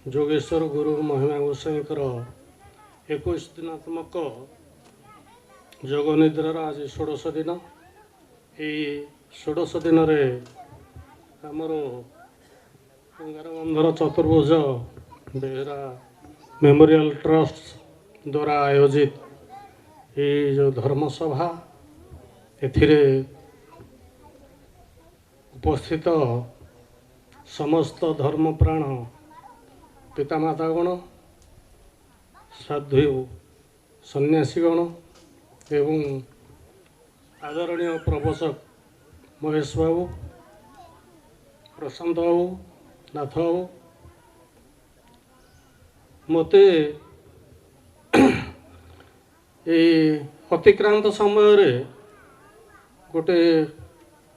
जोगेश्वर गुरु महिमा गोसाईंकर 21 दिनात्मक जोग निद्रार आज षोड़श दिन। ये षोड़श दिन आमर अंगारबंधर चतुर्भुज बेहरा मेमोरियल ट्रस्ट द्वारा आयोजित ये जो धर्मसभा एथिरे उपस्थित समस्त धर्मप्राण पितामातागण साधु सन्यासीगण एवं आदरणीय प्रवचक महेश बाबू, प्रशांत बाबू, नाथ बाबू, मते अतिक्रांत समय गोटे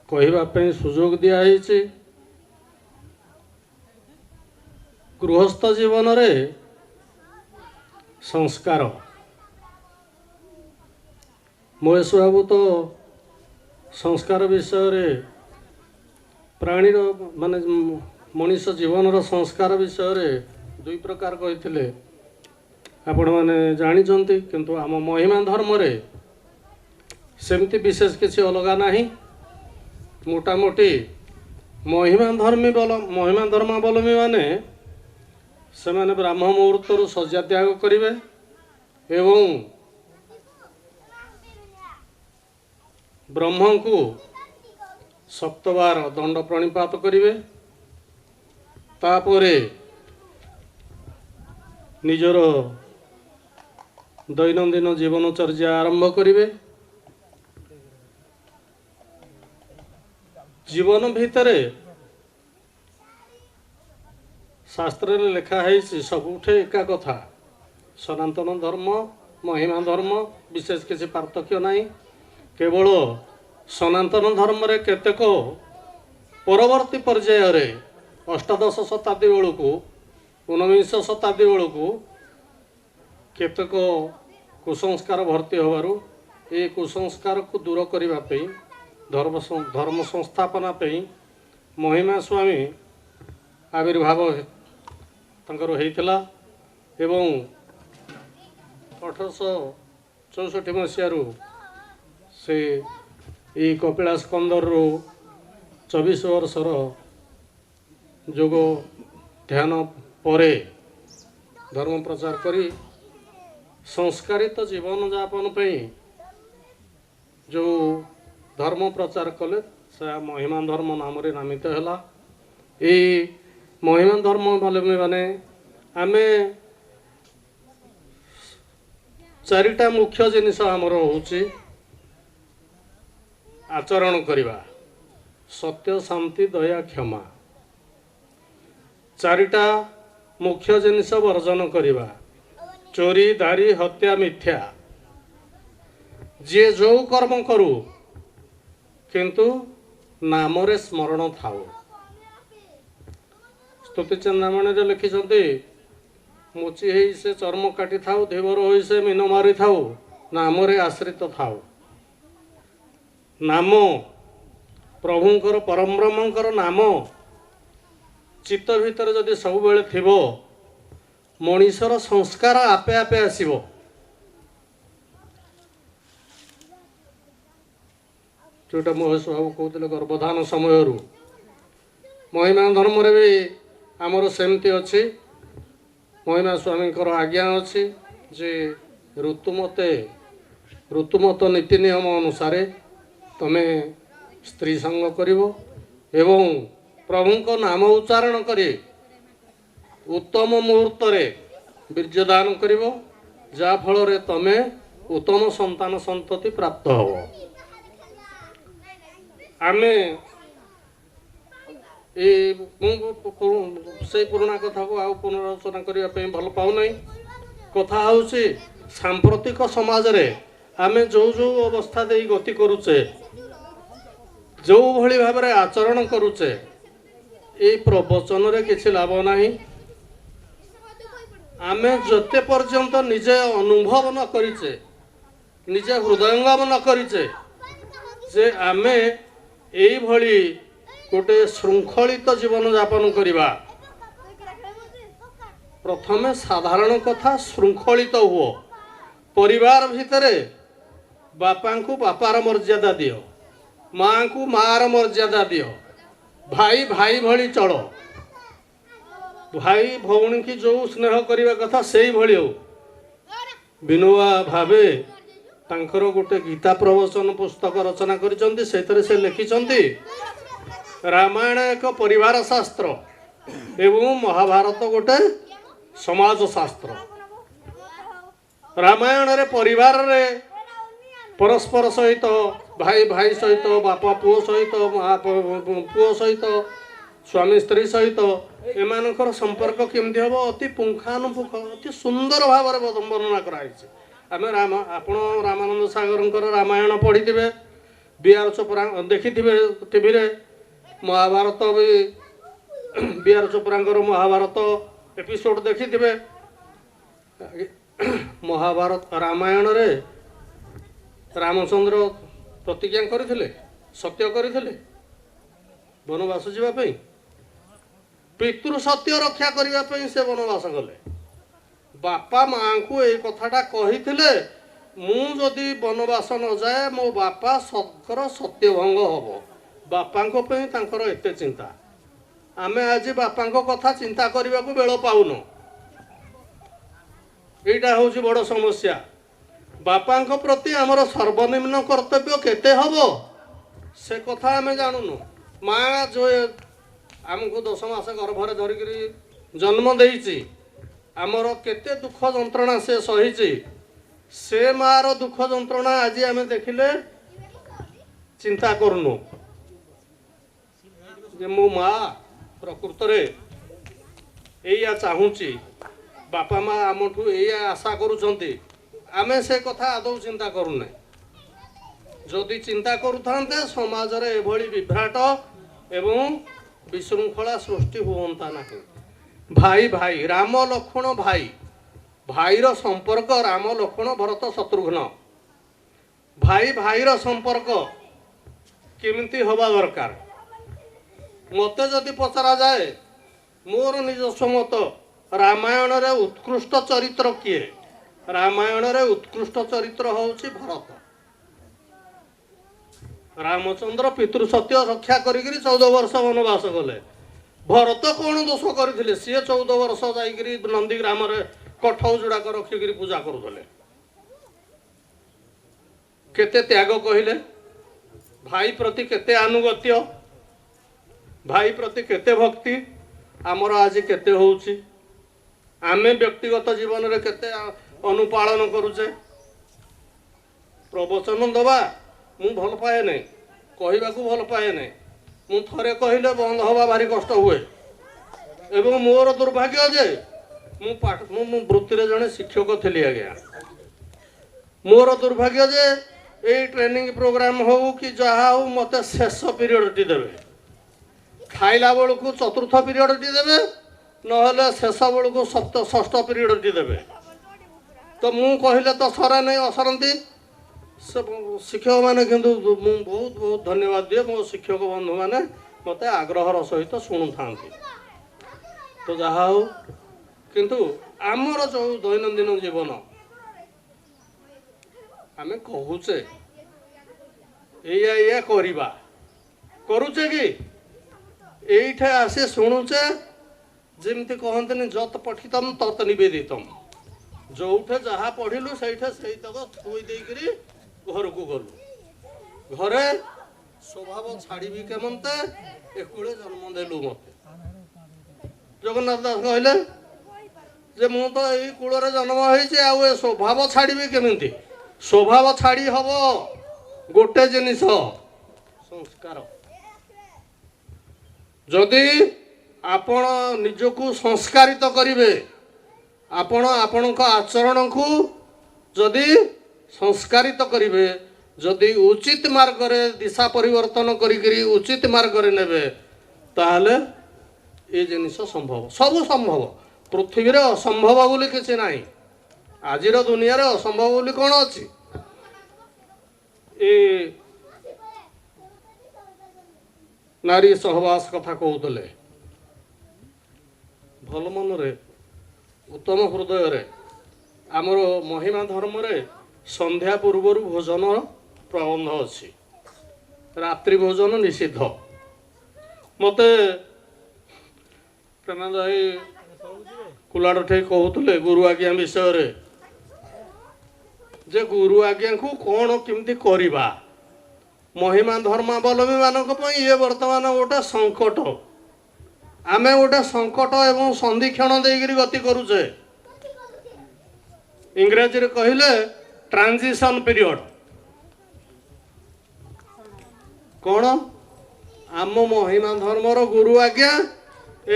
कहवाई सुजोग दिखाई गृहस्थ जीवन रे संस्कार। महेश बाबू तो संस्कार विषय रे प्राणी माने मनीष जीवन रो संस्कार विषय रे दुई प्रकार कही आपण मैंने जानी, किंतु आम महिमा धर्म रे सेमती विशेष किसी अलग नहीं। मोटामोटी महिमा धर्मावलम्बी माने से माने ब्राह्म मुहूर्त शଯ୍ୟା त्याग करेंगे एवं ब्रह्म को सप्तबार दंड प्रणिपात करेंगे। तापरे निजर दैनंदिन जीवनचर्या आरंभ करेंगे। जीवन भितर शास्त्र लिखा है सबुठे एका कथा, सनातन धर्म महिमा धर्म विशेष किसी पार्थक्य नहीं। केवल सनातन धर्म रे केतेक परवर्ती पर्याय रे अष्टादश शताब्दी बेलू 19 शताब्दी बेलू केतेक कुसंस्कार भर्ती होबारु ए कुसंस्कार को दूर करने धर्म संस्थापना महिमा स्वामी आविर्भाव तंकर होइतिला एवं 1864 मसीहारू से ये कपिलास कंदर 24 वर्षर जोग ध्यान परे धर्म प्रचार करी संस्कारित जीवन यापन पे जो धर्म प्रचार कले से महिमा धर्म नाम नामित है। ये महिमा धर्म माने आमे चारिटा मुख्य जिनिस आमर होची आचरण करिबा, सत्य शांति दया क्षमा। चारिटा मुख्य जिनिस वर्जन करिबा, चोरी दारी हत्या मिथ्या। जे जो कर्म करू किंतु नामरे स्मरण थाओ। स्तुति चंद्रामणि लिखिंट मुची है से चर्म काटी थाऊ, धीवर हो से मीन मारी थाऊ, नामरे आश्रित थाऊ। नाम प्रभुंकर परम ब्रह्मंकर नाम चित्त भीतर जदि सब बेले थिबो मनीषर संस्कार आपे आपे आसीबो। जोटा महेश बाबू कहते गर्भधान समय महिमा धर्म रे भी आमर सेमती अच्छी। महिमा स्वामी आज्ञा अच्छी जे ऋतुमत नीति नियम अनुसार तमे स्त्री संग करिवो एवं प्रभु को नाम उच्चारण करी उत्तम मुहूर्त रे बीर्यदान करिवो, जा फल रे तमे उत्तम संतान संतति प्राप्त हो। आमे से पुराना कथा को आउ पुनरालोचना करने भल पाऊ नहीं। कथा हूँ सांप्रतिक समाज रे आमे जो जो अवस्था दे गति करुचे, जो भली भाव रे आचरण करुचे, ये प्रवचन रे किछि लाभ नहीं। आमे जते पर्यंत निजे अनुभव न करिचे, निजे हृदयंगम न करिचे जे आमे एई भली गोटे शृंखलित जीवन यापन करवा प्रथमे साधारण कथा शृंखलित हुओ परिवार भितर बापा को बापार मर्यादा दियो माँ को मार मर्यादा दियो भाई भाई भली चलो भाई भौणी की जो स्नेह करने कथा से ही भली हो विनोबा भावे तांकर गोटे गीता प्रवचन पुस्तक रचना करिसंती सेतरे से लिखिसंती रामायण एक परिवार शास्त्र एवं महाभारत गोटे समाज शास्त्र रामायण रे परिवार रे परस्पर सहित भाई भाई सहित बापा पुओ सहित माँ पुओ सहित स्वामी स्त्री सहित एमानकर संपर्क केमती हम अति पुंखानुपुंख अति सुंदर भाव वर्णना कराई आम राम आपण रामानंद सागर रामायण पढ़ी थे बीआर चोपड़ा देखी टीवी रे महाभारत भी बीआर चोपड़ा महाभारत एपिसोड देखी थे महाभारत रामायण रे रामचंद्र प्रतिज्ञा करथिले सत्य करथिले वनवास जावाई पितृ सत्य रक्षा करने से वनवास गले बापा माँ को ये कथाटा कही मु जदि वनवास न जाए मो बापा सकर सत्यभंग हम बापा एते चिंता आमे आज बापा कथा चिंता करने को बेल पाऊन यहाँ हूँ बड़ समस्या बापा प्रति आमर सर्वनिम्न कर्तव्य केते हम से कथा आमे जानूनु माँ जो आमको 10 मास गर्भरे धरिकी जन्म देइछि आमर केते दुख जंत्रणा से सही से मार दुख जंत्रणा आज आम देखिले चिंता करनु जे मो माँ प्रकृत रे एया चाहूची बापा माँ आमठू एया आशा करुचंती आमे से कथा आदौ चिंता करूना जदि चिंता करुथांते समाज रे एभली विभ्राट एवं विशृंखला सृष्टि होता ना भाई भाई राम लक्ष्मण भाई भाईर संपर्क राम लक्ष्मण भरत शत्रुघ्न भाई भाईर संपर्क केमिति हवा दरकार मते जदि पचरा जाए मोर निजस्व मत रामायण रे उत्कृष्ट चरित्र किए रामायण रे उत्कृष्ट चरित्र होउछि भरत रामचंद्र पितृ सत्य रक्षा करी 14 वर्ष वनवास गले भरत कौन दोष करथिले सी 14 वर्ष जाइकरी नंदी ग्राम रे कठौ जुड़ाक रखिक पूजा करुले केते त्याग कहिले भाई प्रति केते अनुगत्य भाई प्रति केते भक्ति आमर आज केते होउछि आमे व्यक्तिगत जीवन रे केते अनुपालन करुचे प्रवचन दबा मु भल पाए नहीं कहवा को भल पाए नहीं मु थरे कहले बंद हवा भारी कष्ट हुए एवं मोर दुर्भाग्य जे मु वृत्ति रे जने शिक्षक थी आज्ञा मोर दुर्भाग्य जे ए ट्रेनिंग प्रोग्राम हो कि जहा हो मते शेष पीरियड टी देबे खाइला बेलू को चतुर्थ पीरियड टी देबे नहले शेष बेलू को षष्ठ पीरियड टी देबे तो मु कहले तो सरा नहीं असरती शिक्षक मैंने किंतु बहुत बहुत धन्यवाद दिए मो शिक्षक बंधु मैंने मत आग्रहर सहित शुणु था तो जहा हो किंतु आमर जो दैनंदिन जीवन आमे कहूचे या करवा करुचे कि एठे आसे शुणुचे जमती कहते जत पठितम तत निवेदितम जोठे जहाँ पढ़िलु से थोई देकरी घर को गलु घरे स्वभाव छाड़ी केमते एकूले जन्म देलु मते जगन्नाथ दास कहले जे मु तो यही कूल जन्म हो स्वभाव छाड़ी केमिति स्वभाव छाड़ी हम गोटे जिनिस संस्कार जदि आपण निजको संस्कारित करिवे आपण आपणक आचरण को जदि संस्कारित करिवे जदि उचित मार्ग रे दिशा परिवर्तन करी उचित मार्ग रे नेबे ताहले ए जिनिस संभव सब संभव पृथ्वी रे असंभव बोली किछि नाही आजिर दुनिया रे असंभव बोली कोन अछि ए नारी सहवास कथा कहते भल मनरे उत्तम हृदय आमर महिमा धर्म रे संध्या पूर्वर भोजन प्रबंध अच्छी रात्रि भोजन निषिद्ध मते प्रेमानंद भाई कुलाड़ ठे कहते गुरु आज्ञा विषय रे जे गुरु आज्ञा को कौन केमती करवा महिमा धर्मावलम्बी मानक ये वर्तमान गोटे संकट आमे गोटे संकट एवं संधिक्षण देकर गति करुचे इंग्रेजी रे कहले ट्रांजिशन पीरियड कौन आम महिमा धर्मर गुरु आज्ञा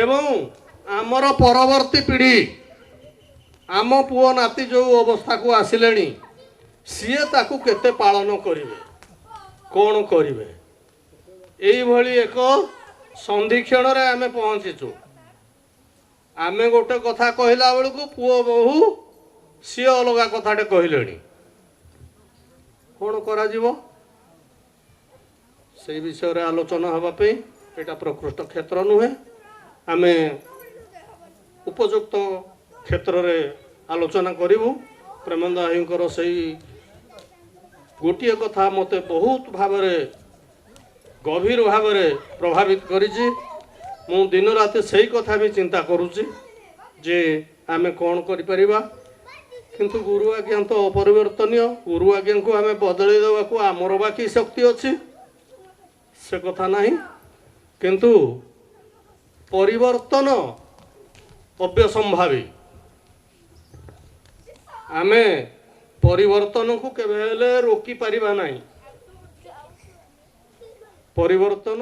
एवं आमर परवर्ती पीढ़ी आम पुओ नाती जो अवस्था को आसिले सीए ताकू केते पालन करिवे कौन करिवे एई भली एक संधिक्षण रे आमे पहुंचीचु आमे गोटे कथा कहला बेलू पुओ बहु सी अलग कथाटे कहले कौन करा जीवो से विषय आलोचना हाँपाई यहाँ प्रकृष्ट क्षेत्र नुहे आमे उपयुक्त क्षेत्र रे आलोचना करूँ प्रेमानंद भाईंकर से गोटे कथा मते बहुत भाव गभीर भाव प्रभावित करिछि मु दिन राति से कथा भी चिंता करुछि जे आमे कौन करिपरिबा किंतु गुरु आज्ञा तो अपरिवर्तनीय गुरु आज्ञा को आमे बदलै देवा को आमर बाकी शक्ति अच्छी से कथा नहीं किंतु परिवर्तन अव्यसंभावी आमे परिवर्तन को केबे रोकी परिबा नहीं परिवर्तन